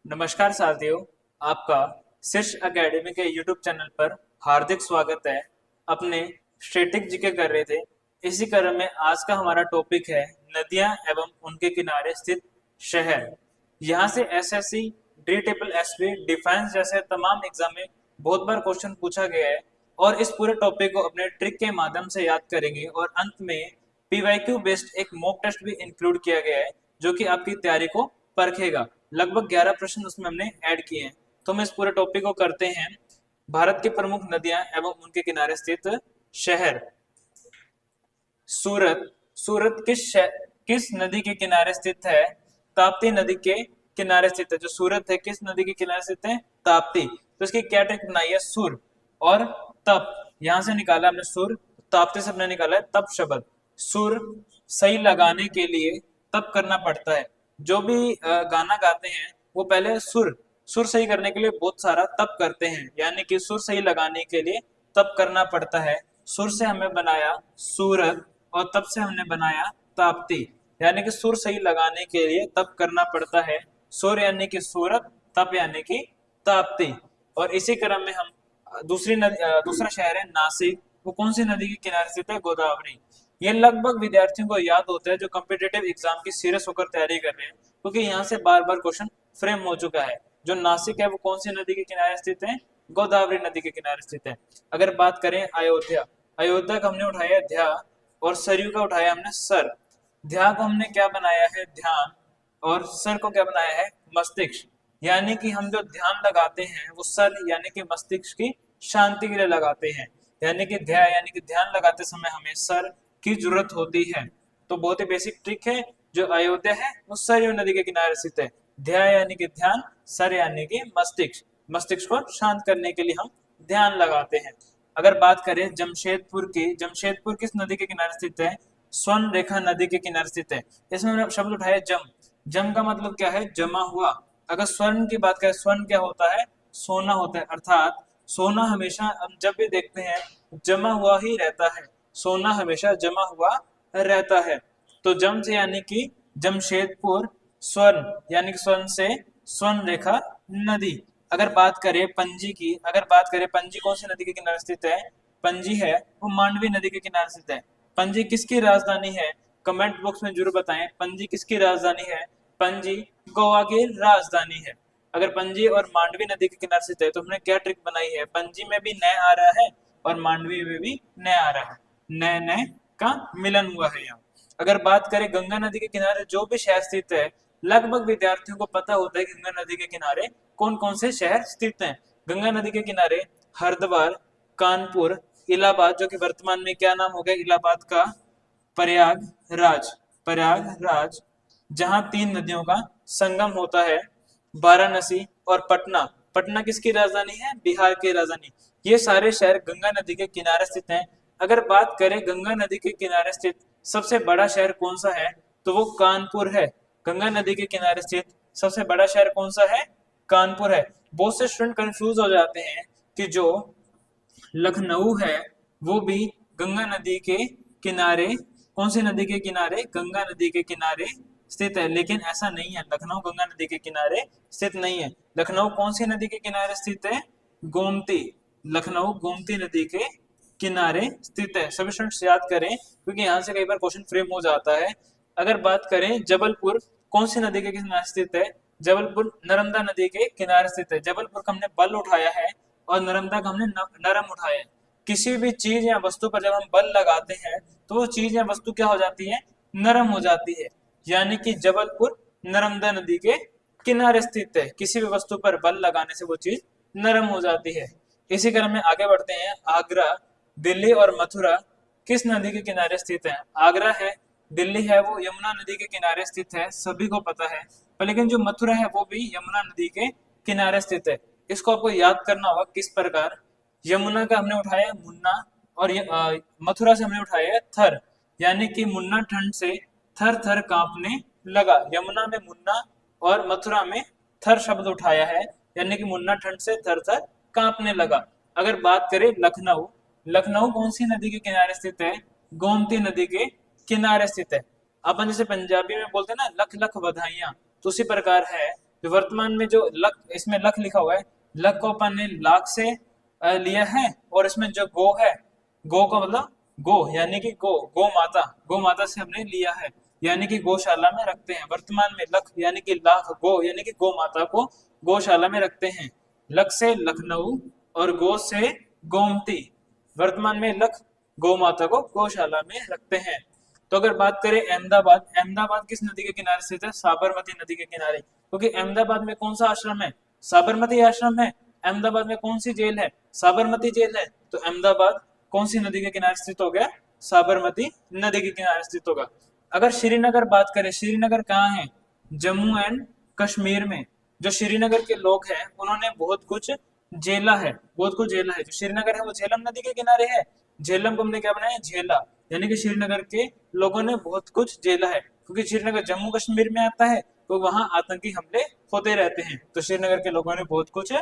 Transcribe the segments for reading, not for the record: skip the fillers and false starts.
नमस्कार साथियों, आपका शीर्ष एकेडमी के यूट्यूब चैनल पर हार्दिक स्वागत है। अपने स्टैटिक जीके कर रहे थे। इसी क्रम में आज का हमारा टॉपिक है नदियां एवं उनके किनारे स्थित शहर। यहाँ से एसएससी, डी एसपी, डिफेंस जैसे तमाम एग्जाम में बहुत बार क्वेश्चन पूछा गया है और इस पूरे टॉपिक को अपने ट्रिक के माध्यम से याद करेंगे और अंत में पीवाईक्यू बेस्ड एक मॉक टेस्ट भी इंक्लूड किया गया है जो कि आपकी तैयारी को परखेगा। लगभग 11 प्रश्न उसमें हमने ऐड किए हैं। तो हम इस पूरे टॉपिक को करते हैं। भारत की प्रमुख नदियां एवं उनके किनारे स्थित शहर। सूरत। सूरत किस नदी के किनारे स्थित है? ताप्ती नदी के किनारे स्थित है। जो सूरत है किस नदी के किनारे स्थित है? ताप्ती। तो इसकी क्या ट्रिक बनाई है? सुर और तप। यहां से निकाला हमने सुर, ताप्ती से हमने निकाला है तप शब्द। सुर सही लगाने के लिए तप करना पड़ता है। जो भी गाना गाते हैं वो पहले सुर सही करने के लिए बहुत सारा तप करते हैं, यानी कि सुर सही लगाने के लिए तप करना पड़ता है। सुर से हमें बनाया सूरत और तप से हमने बनाया ताप्ती। यानी कि सुर सही लगाने के लिए तप करना पड़ता है। सुर यानी कि सूरत, तप यानी कि ताप्ती। और इसी क्रम में हम दूसरा शहर है नासिक। वो कौन सी नदी के किनारे स्थित है? गोदावरी। ये लगभग विद्यार्थियों को याद होता है जो कॉम्पिटेटिव एग्जाम की सीरियस होकर तैयारी कर रहे हैं, क्योंकि यहाँ से बार बार क्वेश्चन फ्रेम हो चुका है। जो नासिक है वो कौन सी नदी के किनारे स्थित है? गोदावरी नदी के किनारे स्थित है। अगर बात करें अयोध्या, अयोध्या का हमने उठाया ध्या और सरयू का उठाया हमने सर। ध्या को हमने क्या बनाया है? ध्यान। और सर को क्या बनाया है? मस्तिष्क। यानी कि हम जो ध्यान लगाते हैं वो सर यानी कि मस्तिष्क की शांति के लिए लगाते हैं। यानी कि ध्यान यानी कि ध्यान लगाते समय हमें सर की जरूरत होती है। तो बहुत ही बेसिक ट्रिक है। जो अयोध्या है वो सरयू नदी के किनारे स्थित है। ध्यान यानी कि ध्यान, सर यानी कि मस्तिष्क। मस्तिष्क को शांत करने के लिए हम ध्यान लगाते हैं। अगर बात करें जमशेदपुर की, जमशेदपुर किस नदी के किनारे स्थित है? स्वर्ण रेखा नदी के किनारे स्थित है। इसमें हमने शब्द उठाया जम। जम का मतलब क्या है? जमा हुआ। अगर स्वर्ण की बात करें, स्वर्ण क्या होता है? सोना होता है। अर्थात सोना हमेशा हम जब भी देखते हैं जमा हुआ ही रहता है। सोना हमेशा जमा हुआ रहता है। तो जम से यानी कि जमशेदपुर, स्वर्ण यानी कि स्वर्ण से स्वर्ण रेखा नदी। अगर बात करें पंजी की, अगर बात करें पंजी कौन सी नदी के किनारे स्थित है? पंजी है वो मांडवी नदी के किनारे स्थित है। पंजी किसकी राजधानी है? कमेंट बॉक्स में जरूर बताएं पंजी किसकी राजधानी है। पंजी गोवा की राजधानी है। अगर पंजी और मांडवी नदी के किनारे स्थित है तो हमने क्या ट्रिक बनाई है? पंजी में भी न आ रहा है और मांडवी में भी न आ रहा है। नए नए का मिलन हुआ है यहाँ। अगर बात करें गंगा नदी के किनारे जो भी शहर स्थित है, लगभग विद्यार्थियों को पता होता है कि गंगा नदी के किनारे कौन कौन से शहर स्थित हैं। गंगा नदी के किनारे हरिद्वार, कानपुर, इलाहाबाद, जो कि वर्तमान में क्या नाम हो गया इलाहाबाद का? प्रयागराज। प्रयागराज, जहां 3 नदियों का संगम होता है। वाराणसी और पटना। पटना किसकी राजधानी है? बिहार की राजधानी। ये सारे शहर गंगा नदी के किनारे स्थित हैं। अगर बात करें गंगा नदी के किनारे स्थित सबसे बड़ा शहर कौन सा है, तो वो कानपुर है। गंगा नदी के किनारे स्थित सबसे बड़ा शहर कौन सा है? कानपुर है। बहुत से स्टूडेंट कंफ्यूज हो जाते हैं कि जो लखनऊ है वो भी गंगा नदी के किनारे, कौन सी नदी के किनारे? गंगा नदी के किनारे स्थित है। लेकिन ऐसा नहीं है, लखनऊ गंगा नदी के किनारे स्थित नहीं है। लखनऊ कौन सी नदी के किनारे स्थित है? गोमती। लखनऊ गोमती नदी के किनारे स्थित है। सभी स्टूडेंट्स याद करें क्योंकि यहाँ से कई बार क्वेश्चन फ्रेम हो जाता है। अगर बात करें जबलपुर कौन सी नदी के किनारे स्थित है? जबलपुर नर्मदा नदी के किनारे स्थित है। जबलपुर का हमने बल उठाया है और नर्मदा का हमने नरम उठाया है। किसी भी चीज या वस्तु पर जब हम बल लगाते हैं तो वो चीज या वस्तु क्या हो जाती है? नरम हो जाती है। यानी कि जबलपुर नर्मदा नदी के किनारे स्थित है। किसी भी वस्तु पर बल लगाने से वो चीज नरम हो जाती है। इसी क्रम में आगे बढ़ते हैं। आगरा, दिल्ली और मथुरा किस नदी के किनारे स्थित है? आगरा है, दिल्ली है वो यमुना नदी के किनारे स्थित है, सभी को पता है। पर लेकिन जो मथुरा है वो भी यमुना नदी के किनारे स्थित है। इसको आपको याद करना होगा किस प्रकार। यमुना का हमने उठाया मुन्ना और मथुरा से हमने उठाया है थर। यानी कि मुन्ना ठंड से थर थर कांपने लगा। यमुना में मुन्ना और मथुरा में थर शब्द उठाया है, यानी कि मुन्ना ठंड से थर थर कांपने लगा। अगर बात करें लखनऊ, लखनऊ कौन सी नदी के किनारे स्थित है? गोमती नदी के किनारे स्थित है। अपन जैसे पंजाबी में बोलते हैं ना लख लख बधाइयां, तो उसी प्रकार है जो वर्तमान में जो लक, इसमें लख लिखा हुआ है, लक को अपन ने लाख से लिया है, और इसमें जो गो है, गो का मतलब गो यानी कि गो माता से हमने लिया है, यानी कि गौशाला में रखते हैं। वर्तमान में लख यानी कि लाख, गो यानी कि गो माता को गौशाला में रखते हैं। लख से लखनऊ और गो से गोमती। वर्तमान में लख गौ माता को गौशाला में रखते हैं। तो अगर बात करें अहमदाबाद, अहमदाबाद किस नदी के किनारे स्थित है? साबरमती नदी के किनारे। क्योंकि अहमदाबाद में कौन सा आश्रम है? साबरमती आश्रम है। अहमदाबाद में कौन सी जेल है? साबरमती जेल है। तो अहमदाबाद कौन सी नदी के किनारे स्थित हो गया? साबरमती नदी के किनारे स्थित होगा। अगर श्रीनगर बात करें, श्रीनगर कहाँ है? जम्मू एंड कश्मीर में। जो श्रीनगर के लोग हैं उन्होंने बहुत कुछ झेला है, बहुत कुछ झेला है। जो श्रीनगर है वो झेलम नदी के किनारे है। झेलम को हमने क्या बनाया? झेला, यानी कि श्रीनगर के लोगों ने बहुत कुछ झेला है। क्योंकि श्रीनगर जम्मू कश्मीर में आता है, तो वहां आतंकी हमले होते रहते हैं, तो श्रीनगर के लोगों ने बहुत कुछ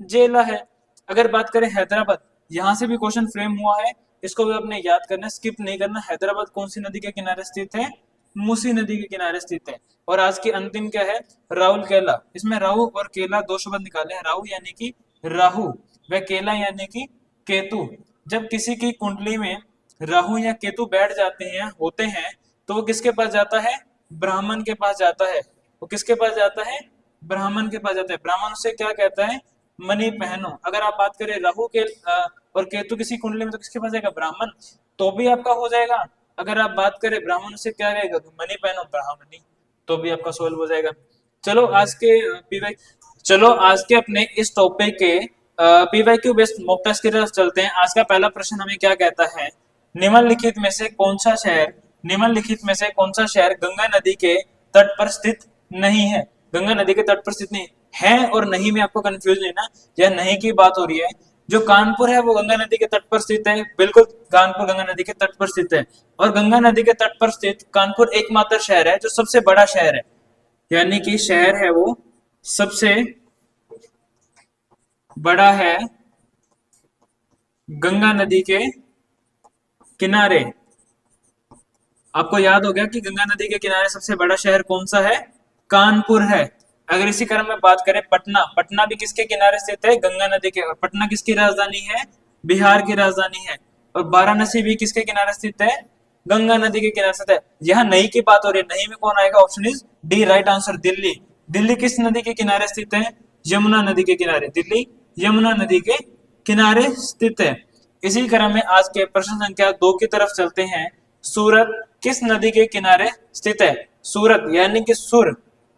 झेला है। अगर बात करें हैदराबाद, यहाँ से भी क्वेश्चन फ्रेम हुआ है, इसको भी आपने याद करना, स्किप नहीं करना। हैदराबाद कौन सी नदी के किनारे स्थित है? मूसी नदी के किनारे स्थित है। और आज की अंतिम क्या है? राहुल केला। इसमें राहु और केला दो शब्द निकाले हैं। राहु यानी कि राहु, व केला यानी कि केतु। जब किसी की कुंडली में राहु या केतु बैठ जाते हैं, होते हैं, तो वो किसके पास जाता है? ब्राह्मण के पास जाता है। वो किसके पास जाता है? ब्राह्मण के पास जाता है। ब्राह्मण उसे क्या कहता है? मणि पहनो। अगर आप बात करें राहु के और केतु किसी कुंडली में, तो किसके पास जाएगा? ब्राह्मण, तो भी आपका हो जाएगा। अगर आप बात करें ब्राह्मण से क्या रहेगा? तो मणि पहनो ब्राह्मणी, तो भी आपका सोल्व हो जाएगा। चलो आज के पीवाई चलो आज के अपने इस टॉपिक के पीवाईक्यू बेस्ड मॉक टेस्ट की तरफ चलते हैं। आज का पहला प्रश्न हमें क्या कहता है? निम्नलिखित में से कौन सा शहर, निम्नलिखित में से कौन सा शहर गंगा नदी के तट पर स्थित नहीं है? गंगा नदी के तट पर स्थित नहीं है, और नहीं में आपको कंफ्यूज लेना, यह नहीं की बात हो रही है। जो कानपुर है वो गंगा नदी के तट पर स्थित है, बिल्कुल कानपुर गंगा नदी के तट पर स्थित है। और गंगा नदी के तट पर स्थित कानपुर एकमात्र शहर है जो सबसे बड़ा शहर है, यानी कि शहर है वो सबसे बड़ा है गंगा नदी के किनारे। आपको याद हो गया कि गंगा नदी के किनारे सबसे बड़ा शहर कौन सा है? कानपुर है। अगर इसी क्रम में बात करें पटना, पटना भी किसके किनारे स्थित है? गंगा नदी के। और पटना किसकी राजधानी है? बिहार की राजधानी है। और वाराणसी भी किसके किनारे स्थित है? गंगा नदी के किनारे स्थित है। यहाँ नई की बात हो रही है, नई में कौन आएगा? Option is D right answer, Delhi. Delhi किस नदी के किनारे स्थित है? यमुना नदी के किनारे। दिल्ली यमुना नदी के किनारे स्थित है। इसी क्रम में आज के प्रश्न संख्या 2 की तरफ चलते हैं। सूरत किस नदी के किनारे स्थित है? सूरत यानी कि सुर,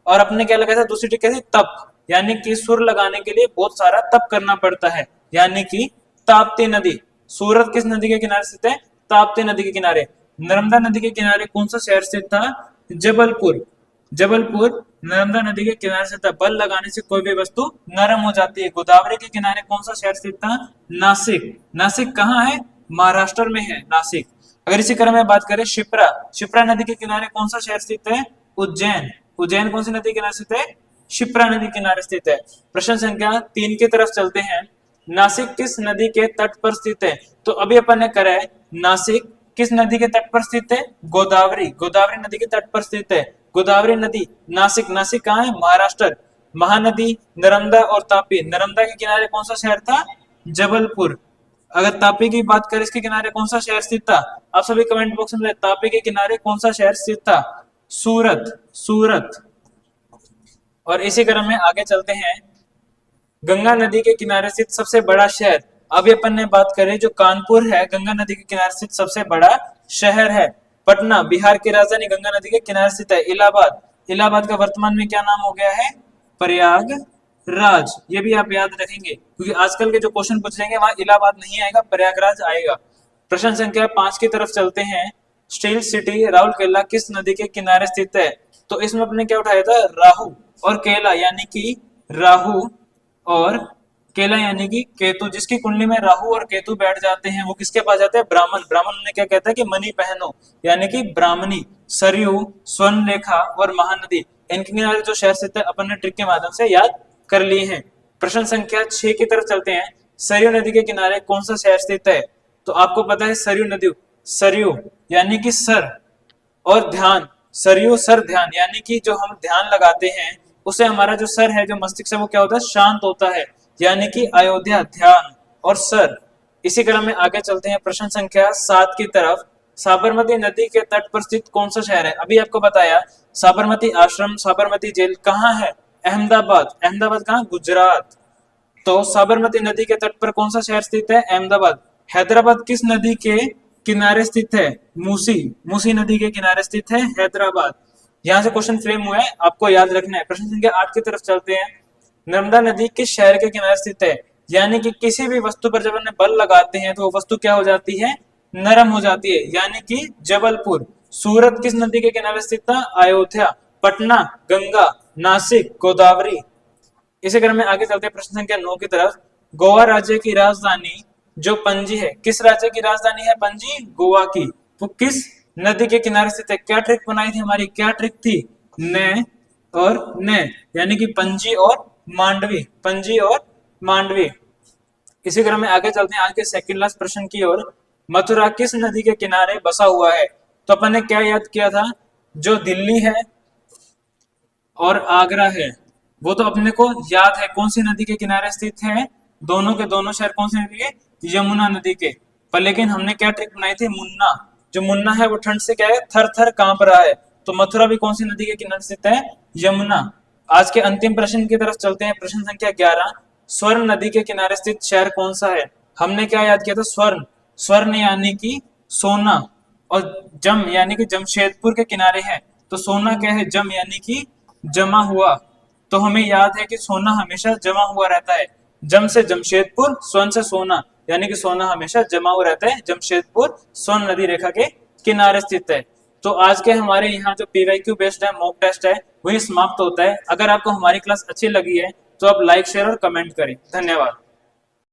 और अपने क्या लगाया था? दूसरी ट्रिक क्या थी? तप, यानी कि सुर लगाने के लिए बहुत सारा तप करना पड़ता है, यानी कि ताप्ती नदी। सूरत किस नदी के किनारे स्थित है? ताप्ती नदी के किनारे। नर्मदा नदी के किनारे कौन सा शहर स्थित था? जबलपुर। जबलपुर नर्मदा नदी के किनारे स्थित था। बल लगाने से कोई भी वस्तु नरम हो जाती है। गोदावरी के किनारे कौन सा शहर स्थित था? नासिक। नासिक कहाँ है? महाराष्ट्र में है नासिक। अगर इसी क्रम में बात करें शिप्रा, शिप्रा नदी के किनारे कौन सा शहर स्थित है? उज्जैन। उज्जैन कौन सी नदी के किनारे स्थित है? शिप्रा नदी के किनारे स्थित है। प्रश्न संख्या 3 की तरफ चलते हैं। नासिक किस नदी के तट पर स्थित है? तो अभी अपन ने करा है, नासिक किस नदी के तट पर स्थित है? गोदावरी, गोदावरी नदी के तट पर स्थित है। गोदावरी नदी नासिक, नासिक कहाँ है? महाराष्ट्र। महानदी नर्मदा और तापी, नर्मदा के किनारे कौन सा शहर था? जबलपुर। अगर तापी की बात करें, इसके किनारे कौन सा शहर स्थित था? आप सभी कमेंट बॉक्स में तापी के किनारे कौन सा शहर स्थित था? सूरत, सूरत। और इसी क्रम में आगे चलते हैं। गंगा नदी के किनारे स्थित सबसे बड़ा शहर, अभी अपन ने बात करें जो कानपुर है, गंगा नदी के किनारे स्थित सबसे बड़ा शहर है। पटना बिहार की राजधानी गंगा नदी के किनारे स्थित है। इलाहाबाद, इलाहाबाद का वर्तमान में क्या नाम हो गया है? प्रयागराज। ये भी आप याद रखेंगे, क्योंकि आजकल के जो क्वेश्चन पूछ लेंगे वहां इलाहाबाद नहीं आएगा, प्रयागराज आएगा। प्रश्न संख्या 5 की तरफ चलते हैं। स्टील सिटी राउरकेला किस नदी के किनारे स्थित है? तो इसमें अपने क्या उठाया था? राहु और केला, यानी कि राहु और केला यानी कि केतु। जिसकी कुंडली में राहु और केतु बैठ जाते हैं वो किसके पास जाते हैं? ब्राह्मण। ब्राह्मण ने क्या कहता है कि मणि पहनो, यानी कि ब्राह्मणी। सरयू, स्वर्णरेखा और महानदी, इनके किनारे जो शहर स्थित है अपन ने ट्रिक के माध्यम से याद कर लिए हैं। प्रश्न संख्या 6 की तरफ चलते हैं। सरयू नदी के किनारे कौन सा शहर स्थित है? तो आपको पता है सरयू नदी, सरयू यानी कि सर और ध्यान, सरयू सर ध्यान, यानी कि जो हम ध्यान लगाते हैं उससे हमारा जो सर है, जो मस्तिष्क है, वो क्या होता है, शांत होता है। यानी कि अयोध्या, ध्यान और सर। इसी क्रम में आगे चलते हैं प्रश्न संख्या 7 की तरफ। साबरमती नदी के तट पर स्थित कौन सा शहर है? अभी आपको बताया साबरमती आश्रम, साबरमती जेल कहाँ है? अहमदाबाद। अहमदाबाद कहाँ? गुजरात। तो साबरमती नदी के तट पर कौन सा शहर स्थित है? अहमदाबाद। हैदराबाद किस नदी के किनारे स्थित है? मूसी। मूसी नदी के किनारे स्थित है हैदराबाद। यहां से क्वेश्चन फ्रेम हुआ है, आपको याद रखना है। प्रश्न संख्या 8 की तरफ चलते हैं। नर्मदा नदी किस शहर के किनारे स्थित है? यानी कि किसी भी वस्तु पर जब हमने बल लगाते हैं तो वो वस्तु क्या हो जाती है? नरम हो जाती है, यानी कि जबलपुर। सूरत किस नदी के किनारे स्थित था? अयोध्या। पटना गंगा, नासिक गोदावरी। इसी क्रम में आगे चलते हैं प्रश्न संख्या 9 की तरफ। गोवा राज्य की राजधानी जो पणजी है, किस राज्य की राजधानी है पणजी? गोवा की। वो किस नदी के किनारे स्थित है? क्या ट्रिक बनाई थी हमारी? क्या ट्रिक थी? न और न, यानी कि पणजी और मांडवी। पणजी और मांडवी। इसी क्रम में आगे चलते हैं आज के सेकंड लास्ट प्रश्न की ओर। मथुरा किस नदी के किनारे बसा हुआ है? तो अपन ने क्या याद किया था? जो दिल्ली है और आगरा है, वो तो अपने को याद है कौन सी नदी के किनारे स्थित है। दोनों के दोनों शहर कौन सी नदी के? यमुना नदी के। पर लेकिन हमने क्या ट्रिक बनाई थी? मुन्ना। जो मुन्ना है वो ठंड से क्या है? थर थर कांप रहा है। तो मथुरा भी कौन सी नदी के किनारे स्थित है? यमुना। आज के अंतिम प्रश्न की तरफ चलते हैं। प्रश्न संख्या 11। स्वर्ण नदी के किनारे स्थित शहर कौन सा है? हमने क्या याद किया था? स्वर्ण। स्वर्ण यानी कि सोना, और जम यानी कि जमशेदपुर के किनारे है। तो सोना क्या है? जम यानी कि जमा हुआ। तो हमें याद है कि सोना हमेशा जमा हुआ रहता है। जम से जमशेदपुर, स्वर्ण से सोना, यानी कि सोना हमेशा जमा हुआ रहता है। जमशेदपुर स्वर्ण नदी रेखा के किनारे स्थित है। तो आज के हमारे यहाँ जो पीवाईक्यू बेस्ड है, मॉक टेस्ट है, वही समाप्त होता है। अगर आपको हमारी क्लास अच्छी लगी है तो आप लाइक, शेयर और कमेंट करें। धन्यवाद।